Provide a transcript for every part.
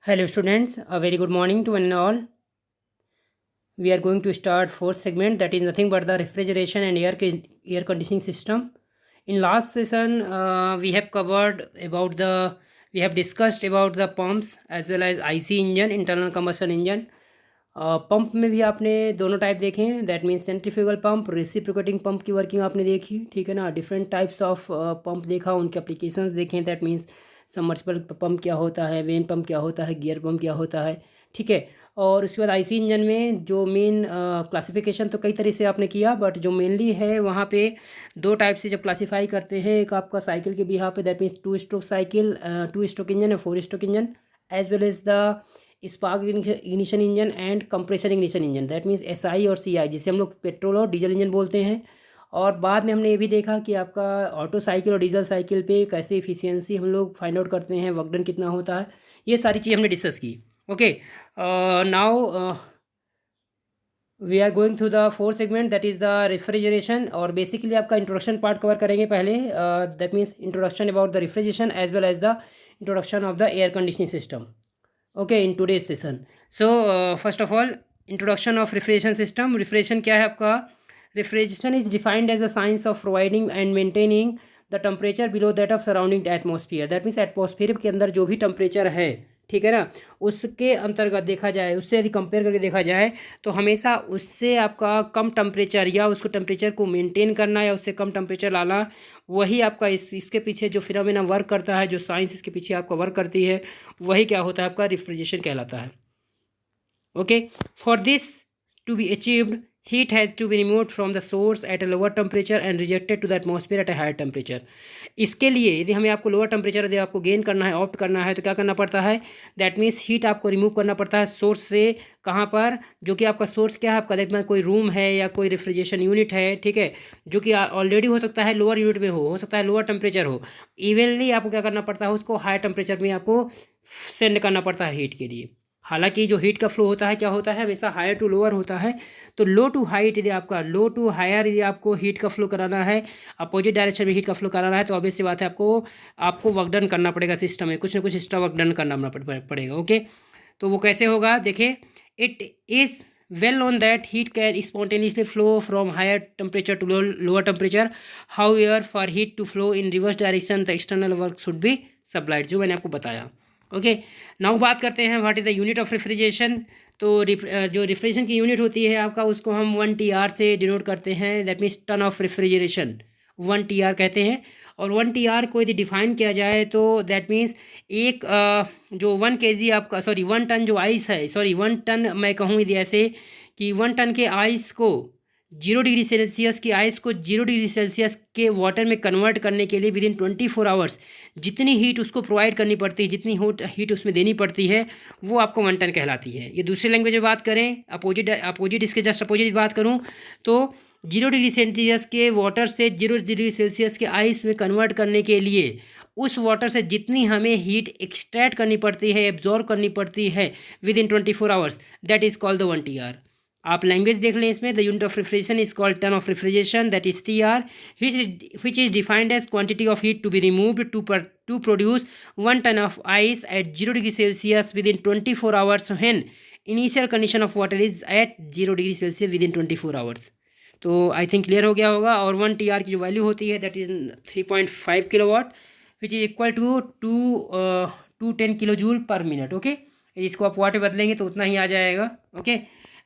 Hello students, a very good morning to one and all. We are going to start fourth segment, that is nothing but the refrigeration and air conditioning system. In last session, we have discussed about the pumps as well as IC engine, internal combustion engine. Pump में भी आपने दोनों type देखे हैं, that means centrifugal pump, reciprocating pump की working आपने देखी, ठीक है ना। डिफरेंट टाइप्स ऑफ पंप देखा, उनके एप्लीकेशंस देखें, दैट मीन्स सबमर्सिबल पंप क्या होता है, वेन पंप क्या होता है, गियर पंप क्या होता है, ठीक है। और उसके बाद आईसी इंजन में जो मेन क्लासिफिकेशन तो कई तरह से आपने किया, बट जो मेनली है वहाँ पे दो टाइप से जब क्लासीफाई करते हैं, एक आपका साइकिल के बिहाफ पे, that means 2 stroke cycle, 2 stroke engine है, 4 stroke engine, as well as the spark ignition engine and compressor ignition engine, that means SI और सीआई, जिसे हम लोग पेट्रोल और डीजल इंजन बोलते हैं। और बाद में हमने ये भी देखा कि आपका ऑटो साइकिल और डीजल साइकिल पे कैसे इफिशियंसी हम लोग फाइंड आउट करते हैं, वर्क डन कितना होता है, ये सारी चीज़ हमने डिस्कस की। Okay, now we are going through the fourth segment, that is the refrigeration. और बेसिकली आपका इंट्रोडक्शन पार्ट कवर करेंगे पहले, that means introduction about the refrigeration as well as the introduction of the air conditioning system, okay, in today's session. So first of all, introduction of refrigeration system. Refrigeration क्या है आपका? Refrigeration is defined as the science of providing and maintaining the temperature below that of surrounding atmosphere. That means atmosphere के अंदर जो भी temperature है, ठीक है ना, उसके अंतर्गत देखा जाए, उससे यदि कंपेयर करके देखा जाए तो हमेशा उससे आपका कम टेम्परेचर या उसको टेम्परेचर को मेंटेन करना या उससे कम टेम्परेचर लाना, वही आपका इसके पीछे जो फिनोमेना वर्क करता है, जो साइंस इसके पीछे आपका वर्क करती है, वही क्या होता है, आपका रेफ्रिजरेशन कहलाता है। Okay, for this to be achieved, heat has to be removed from the source at a lower temperature and rejected to the atmosphere at a higher temperature. इसके लिए यदि हमें आपको लोअर टेम्परेचर यदि आपको गेन करना है, ऑप्ट करना है, तो क्या करना पड़ता है, दैट मीन्स हीट आपको रिमूव करना पड़ता है सोर्स से। कहाँ पर? जो कि आपका सोर्स क्या है, आपका दैट मीन्स कोई रूम है या कोई रेफ्रिजरेशन यूनिट है, ठीक है, जो कि ऑलरेडी हो सकता है लोअर यूनिट में हो सकता है लोअर टेम्परेचर हो। इवनली आपको क्या करना पड़ता है, उसको हाई टेम्परेचर में आपको सेंड करना पड़ता है हीट के लिए। हालांकि जो हीट का फ्लो होता है क्या होता है, हमेशा हायर टू लोअर होता है। तो लो टू हाइट यदि आपका लो टू हायर यदि आपको हीट का फ्लो कराना है, अपोजिट डायरेक्शन में हीट का फ्लो कराना है, तो ऑब्वियस सी बात है आपको वर्क डन करना पड़ेगा, सिस्टम में कुछ ना कुछ एक्स्ट्रा वर्क डन करना पड़ेगा। ओके, तो वो कैसे होगा, देखिए, it is well known that heat can spontaneously flow from higher temperature to lower temperature. However, for heat to flow in reverse direction, the external work should be supplied, जो मैंने आपको बताया। ओके, नाउ बात करते हैं what is the unit of refrigeration. तो जो refrigeration की यूनिट होती है आपका, उसको हम 1 TR से डिनोट करते हैं, that means ton of refrigeration, 1 TR कहते हैं। और 1 TR को यदि डिफाइन किया जाए तो दैट मीन्स एक जो 1 kg आपका, सॉरी 1 टन जो आइस है, सॉरी 1 टन मैं कहूँ यदि ऐसे कि 1 टन के आइस को 0 डिग्री सेल्सियस की आइस को 0 डिग्री सेल्सियस के वाटर में कन्वर्ट करने के लिए विदिन 24 आवर्स जितनी हीट उसको प्रोवाइड करनी पड़ती है, जितनी हीट उसमें देनी पड़ती है, वो आपको 1 टन कहलाती है। ये दूसरी लैंग्वेज में बात करें, अपोजिट इसके जस्ट अपोजिट बात करूँ तो 0 डिग्री सेल्सियस के वाटर से 0 डिग्री सेल्सियस के आइस में कन्वर्ट करने के लिए उस वाटर से जितनी हमें हीट एक्सट्रैक्ट करनी पड़ती है, एब्जॉर्ब करनी पड़ती है within 24 hours, that is called the 1 TR। आप लैंग्वेज देख लें इसमें, the unit of refrigeration is called ton of refrigeration, that is TR, which is defined as quantity of heat to be removed to produce 1 ton of ice at 0 degree Celsius within 24 hours when initial condition of water is at 0 degree Celsius within 24 hours. तो I think clear हो गया होगा। और 1 TR की जो value होती है that is 3.5 kilowatt, which is equal to 210 kilo joule per minute. Okay, इसको आप वाट में बदलेंगे तो उतना ही आ जाएगा। ओके,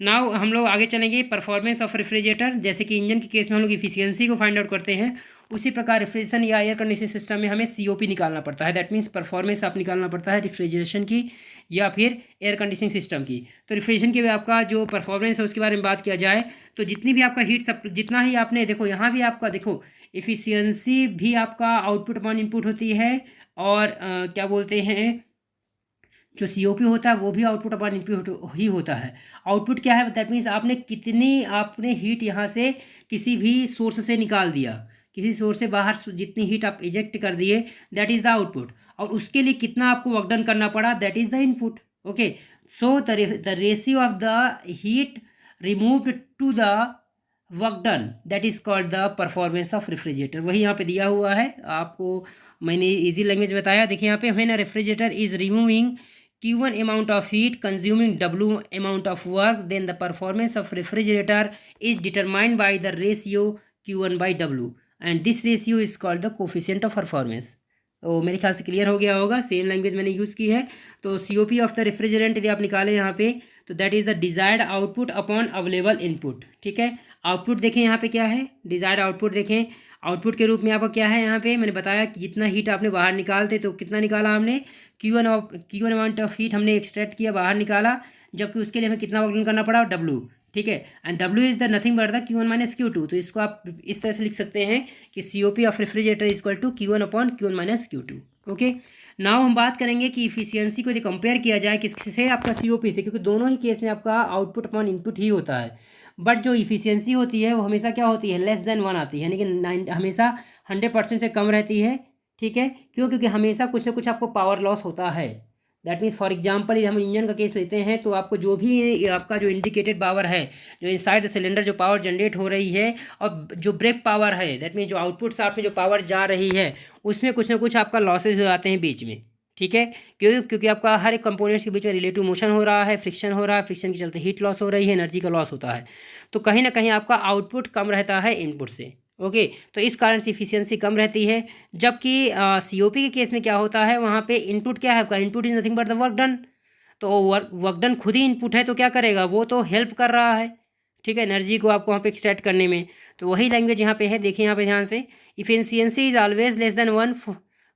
नाउ हम लोग आगे चलेंगे परफॉर्मेंस ऑफ रेफ्रिजरेटर। जैसे कि इंजन के केस में हम लोग इफिशियंसी को फाइंड आउट करते हैं, उसी प्रकार रेफ्रिजरेशन या एयर कंडीशनिंग सिस्टम में हमें COP निकालना पड़ता है, दैट मीन्स परफॉर्मेंस आप निकालना पड़ता है रेफ्रिजरेशन की या फिर एयर कंडीशनिंग सिस्टम की। तो रेफ्रिजरेशन की भी आपका जो परफॉर्मेंस है उसके बारे में बात किया जाए तो जितनी भी आपका हीट सब जितना ही आपने देखो, यहाँ भी आपका देखो इफिशियंसी भी आपका आउटपुट अपॉन इनपुट होती है, और क्या बोलते हैं, जो COP होता है वो भी आउटपुट अपॉन इनपुट ही होता है। आउटपुट क्या है, दैट मीन्स आपने हीट यहाँ से किसी भी सोर्स से निकाल दिया, किसी सोर्स से बाहर जितनी हीट आप इजेक्ट कर दिए, दैट इज़ द आउटपुट। और उसके लिए कितना आपको वर्क डन करना पड़ा, that is the input. Okay, so the ratio of the heat removed to the work done, that is called the performance of refrigerator. वही यहाँ पे दिया हुआ है आपको, मैंने इजी लैंग्वेज बताया। देखिए यहाँ पे when a refrigerator is removing Q1 amount of heat consuming W amount of work, then the performance of refrigerator is determined by the ratio Q1 by W, and this ratio is called the coefficient of performance. तो मेरे ख्याल से clear हो गया होगा, same language मैंने use की है। तो COP ऑफ द रेफ्रिजरेंट यदि आप निकालें यहाँ पे, तो that is the desired output upon available input. ठीक है, आउटपुट देखें यहाँ पे क्या है, डिजायर्ड आउटपुट देखें, आउटपुट के रूप में आपका क्या है, यहाँ पे मैंने बताया कि जितना हीट आपने बाहर निकालते, तो कितना निकाला हमने, Q1 अमाउंट ऑफ हीट हमने एक्सट्रैक्ट किया, बाहर निकाला, जबकि उसके लिए हमें कितना वर्क डन करना पड़ा, W। ठीक है, and W is the nothing but the Q1 minus Q2। तो इसको आप इस तरह से लिख सकते हैं कि COP of refrigerator is equal to Q1 upon Q1 minus Q2। Okay, now हम बात करेंगे कि इफिशियंसी को यदि कंपेयर किया जाए किससे, आपका COP से, क्योंकि दोनों ही केस में आपका आउटपुट अपॉन इनपुट ही होता है, बट जो इफिशियंसी होती है वो हमेशा क्या होती है, लेस देन 1 आती है, यानी कि हमेशा 100% से कम रहती है। ठीक है, क्यों, क्योंकि हमेशा कुछ ना कुछ आपको पावर लॉस होता है। दैट मीन्स फॉर एग्जांपल यदि हम इंजन का केस लेते हैं, तो आपको जो भी आपका जो इंडिकेटेड पावर है, जो इनसाइड द सिलेंडर जो पावर जनरेट हो रही है, और जो ब्रेक पावर है, दैट मीन्स जो आउटपुट साइड में जो पावर जा रही है, उसमें कुछ ना कुछ आपका लॉसेज हो जाते हैं बीच में। ठीक है, क्योंकि आपका हर एक कंपोनेंट्स के बीच में रिलेटिव मोशन हो रहा है, फ्रिक्शन हो रहा है, फ्रिक्शन के चलते हीट लॉस हो रही है, एनर्जी का लॉस होता है, तो कहीं ना कहीं आपका आउटपुट कम रहता है इनपुट से। ओके, तो इस कारण से इफिशियंसी कम रहती है। जबकि COP के केस में क्या होता है, वहाँ पे इनपुट क्या है आपका, input is nothing but the work done. तो वर्क डन खुद ही इनपुट है, तो क्या करेगा, वो तो हेल्प कर रहा है। ठीक है, एनर्जी को आपको वहाँ पे एक्सट्रैक्ट करने में, तो वही लैंग्वेज यहाँ पे है। देखिए यहाँ पे ध्यान से, efficiency is always less than 1।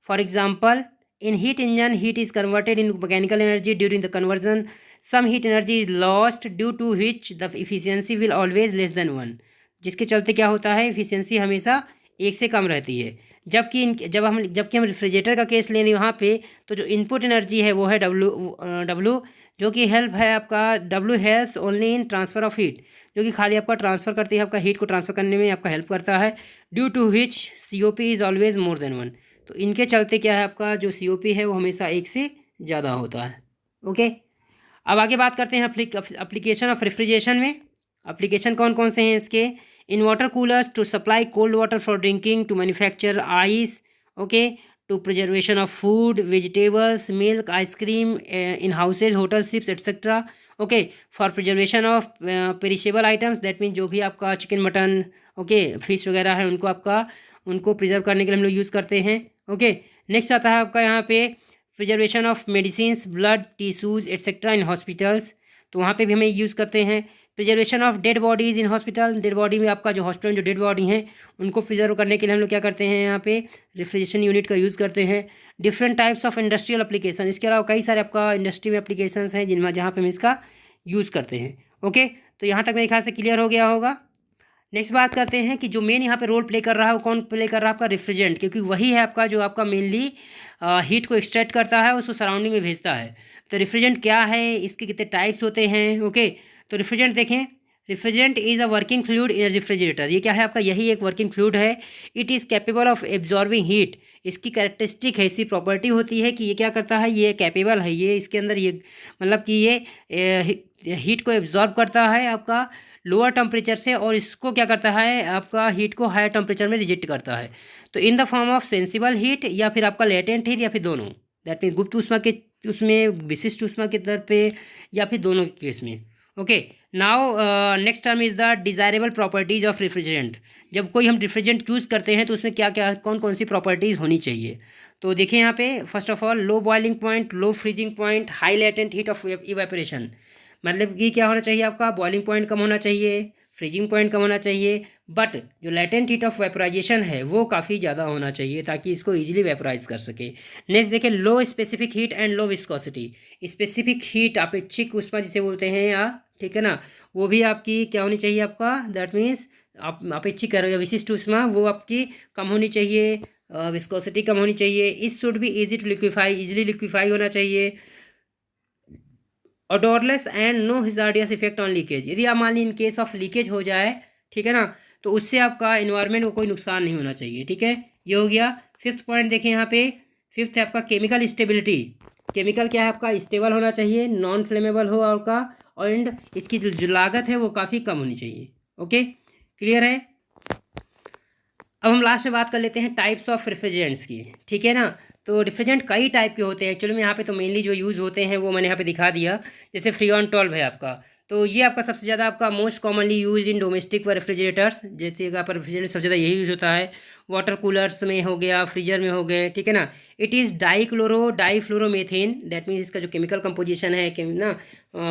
For example, in heat engine, heat is converted into mechanical energy. During the conversion, some heat energy is lost, due to which the efficiency will always less than 1। जिसके चलते क्या होता है, efficiency हमेशा 1 से कम रहती है। जबकि हम रेफ्रिजरेटर का केस लें वहाँ पे, तो जो इनपुट एनर्जी है वो है W, जो कि हेल्प है आपका, W helps only in transfer of heat, जो कि खाली आपका ट्रांसफ़र करती है, आपका हीट को ट्रांसफ़र करने में आपका हेल्प करता है। Due to which COP is always more than 1। तो इनके चलते क्या है, आपका जो COP है वो हमेशा 1 से ज़्यादा होता है। ओके, अब आगे बात करते हैं एप्लीकेशन ऑफ रेफ्रिजरेशन में। एप्लीकेशन कौन कौन से हैं इसके, in water coolers to supply cold water for drinking, to manufacture ice, okay, to preservation of food, vegetables, milk, ice cream in houses, hotel, ships etcetera. Okay, for preservation of perishable items, that means जो भी आपका chicken, mutton, okay, fish वगैरह है, उनको preserve करने के लिए हम लोग यूज़ करते हैं। ओके, नेक्स्ट आता है आपका यहाँ पे preservation of medicines, blood, tissues etcetera in hospitals, तो वहाँ पे भी हमें यूज़ करते हैं। Preservation of dead bodies in hospital, dead body में आपका जो हॉस्पिटल में जो डेड बॉडी हैं उनको प्रिजर्व करने के लिए हम लोग क्या करते हैं, यहाँ पे रेफ्रिजरेशन यूनिट का यूज़ करते हैं। Different types of industrial application, इसके अलावा कई सारे आपका इंडस्ट्री में एप्लीकेशन हैं जहाँ पे हम इसका यूज़ करते हैं। ओके, तो यहाँ तक मेरे ख्याल से क्लियर हो गया होगा। नेक्स्ट बात करते हैं कि जो मेन यहाँ पे रोल प्ले कर रहा है वो कौन प्ले कर रहा है, आपका रेफ्रिजरेंट, क्योंकि वही है आपका जो आपका मेनली हीट को एक्सट्रैक्ट करता है, उसको सराउंडिंग में भेजता है। तो रेफ्रिजरेंट क्या है, इसके कितने टाइप्स होते हैं। ओके, तो रेफ्रिजरेंट देखें, refrigerant is a working fluid in refrigerator, ये क्या है आपका, यही एक वर्किंग फ्लूइड है। It is capable of absorbing heat, इसकी कैरेक्टरिस्टिक है, इसकी प्रॉपर्टी होती है कि ये क्या करता है, ये कैपेबल है, ये इसके अंदर ये मतलब कि ये हीट को एब्जॉर्ब करता है आपका लोअर टेम्परेचर से, और इसको क्या करता है, आपका हीट को हायर टेम्परेचर में रिजेक्ट करता है। तो in the form of sensible heat, या फिर आपका लेटेंट हीट, या फिर दोनों, दैट मीन गुप्त ऊष्मा के उसमें, विशिष्ट ऊष्मा के तौर पे, या फिर दोनों के केस में। Okay, now next term is the desirable properties of refrigerant. जब कोई हम रेफ्रिजरेंट यूज़ करते हैं तो उसमें क्या क्या कौन कौन सी प्रॉपर्टीज़ होनी चाहिए, तो देखिए यहाँ पे first of all low boiling point, low freezing point, high latent heat of evaporation. मतलब कि क्या होना चाहिए, आपका बॉइलिंग पॉइंट कम होना चाहिए, फ्रीजिंग पॉइंट कम होना चाहिए, बट जो लेटेंट हीट ऑफ वेपराइजेशन है वो काफ़ी ज़्यादा होना चाहिए ताकि इसको इजीली वेपराइज कर सके। नेक्स्ट देखिए, low specific heat and low viscosity. Specific heat अपेक्षिक ऊष्मा जिसे बोलते हैं, या ठीक है ना, वो भी आपकी क्या होनी चाहिए, आपका दैट मीन्स आप अपेक्षिक विशिष्ट ऊष्मा वो आपकी कम होनी चाहिए, विस्कोसिटी कम होनी चाहिए। इस should be easy to liquefy, easily liquefy होना चाहिए। Odourless and no hazardous effect on leakage, यदि आप मान ली इन केस ऑफ लीकेज हो जाए, ठीक है ना, तो उससे आपका इन्वायरमेंट को कोई नुकसान नहीं होना चाहिए। ठीक है, ये हो गया फिफ्थ पॉइंट। देखें यहाँ पे फिफ्थ है आपका केमिकल स्टेबिलिटी। केमिकल क्या है आपका, स्टेबल होना चाहिए, नॉन फ्लेमेबल हो आपका, एंड इसकी जो लागत है वो काफ़ी कम होनी चाहिए। ओके, क्लियर है। अब हम लास्ट में बात कर लेते हैं टाइप्स ऑफ रेफ्रिजरेंट्स की, ठीक है ना। तो रेफ्रिजरेंट कई टाइप के होते हैं एक्चुअली में, यहाँ पे तो मेनली जो यूज़ होते हैं वो मैंने यहाँ पे दिखा दिया। जैसे फ्रीऑन 12 है आपका, तो ये आपका सबसे ज़्यादा आपका most commonly use in domestic व रेफ्रिजरेटर्स, जैसे आप रेफ्रिजरेटर सबसे ज़्यादा यही यूज़ होता है। वाटर कूलर्स में हो गया, फ्रीजर में हो गए, ठीक है ना। इट इज़ डाईफ्लोरोमेथेन, दैट मीन्स इसका जो केमिकल कंपोजिशन है ना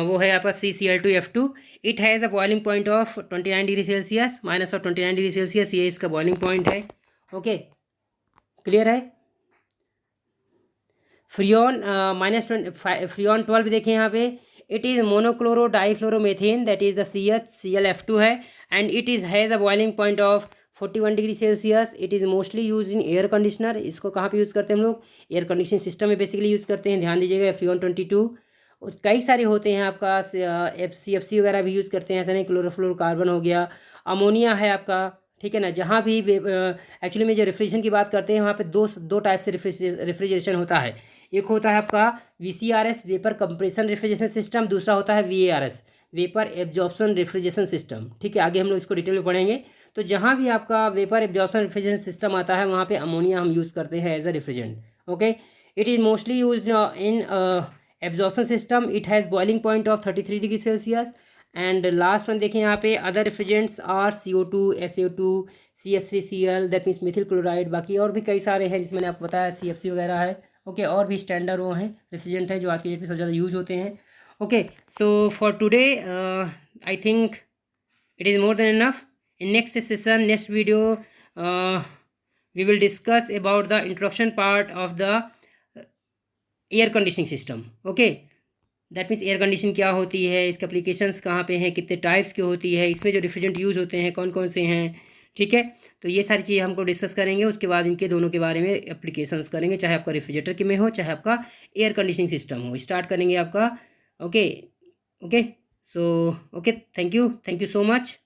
वो है आपका CCl2F2। It has a boiling point of 29 degree Celsius, minus of 29 degree Celsius, ये इसका बॉइलिंग पॉइंट है। ओके, क्लियर है। फ्रियोन फ्रियोन 12 देखें यहाँ पे, it is monochlorodifluoromethane, that is the ClF2 है, and it is has a boiling point of 41 degree Celsius. It is mostly use in air conditioner, इसको कहाँ पे use करते हैं हम लोग, एयर कंडीशनिंग सिस्टम में बेसिकली यूज़ करते हैं, ध्यान दीजिएगा। फ्रियोन 22 कई सारे होते हैं आपका, FCFC वगैरह भी यूज़ करते हैं, ऐसा नहीं, क्लोरोफ्लोरोकार्बन हो गया, अमोनिया है आपका, ठीक है ना। जहाँ भी एक्चुअली में जो रेफ्रिजरेशन की बात करते हैं वहाँ पे दो टाइप से रेफ्रिजरेशन होता है। एक होता है आपका VCRS, vapour compression refrigeration system, दूसरा होता है VARS, vapour absorption refrigeration system, ठीक है। आगे हम लोग इसको डिटेल में पढ़ेंगे। तो जहाँ भी आपका वेपर एब्जॉर्प्शन रेफ्रिजरेशन सिस्टम आता है वहाँ पे अमोनिया हम यूज़ करते हैं as a refrigerant. Okay, it is mostly use in absorption system. It has boiling point of 33 degree Celsius. And last one देखें यहाँ पे, other refrigerants are CO2, SO2, CH3Cl, that means methyl chloride. बाकी और भी कई सारे हैं जिसमें मैंने आपको बताया, CFC वगैरह है। ओके, और भी स्टैंडर्ड वो हैं रेफ्रिजरेंट है जो आज की डेट में सबसे ज़्यादा यूज होते हैं। Okay, so for today I think it is more than enough. In next session, next video, we will discuss about the introduction part of the air conditioning system. Okay, that means air condition क्या होती है, इसके applications कहाँ पे हैं, कितने types की होती है, इसमें जो रेफ्रिजरेंट यूज़ होते हैं कौन कौन से हैं, ठीक है। तो ये सारी चीज़ें हमको डिस्कस करेंगे। उसके बाद इनके दोनों के बारे में एप्लीकेशंस करेंगे, चाहे आपका रेफ्रिजरेटर के में हो चाहे आपका एयर कंडीशनिंग सिस्टम हो। स्टार्ट करेंगे आपका। Okay okay, so okay, thank you so much.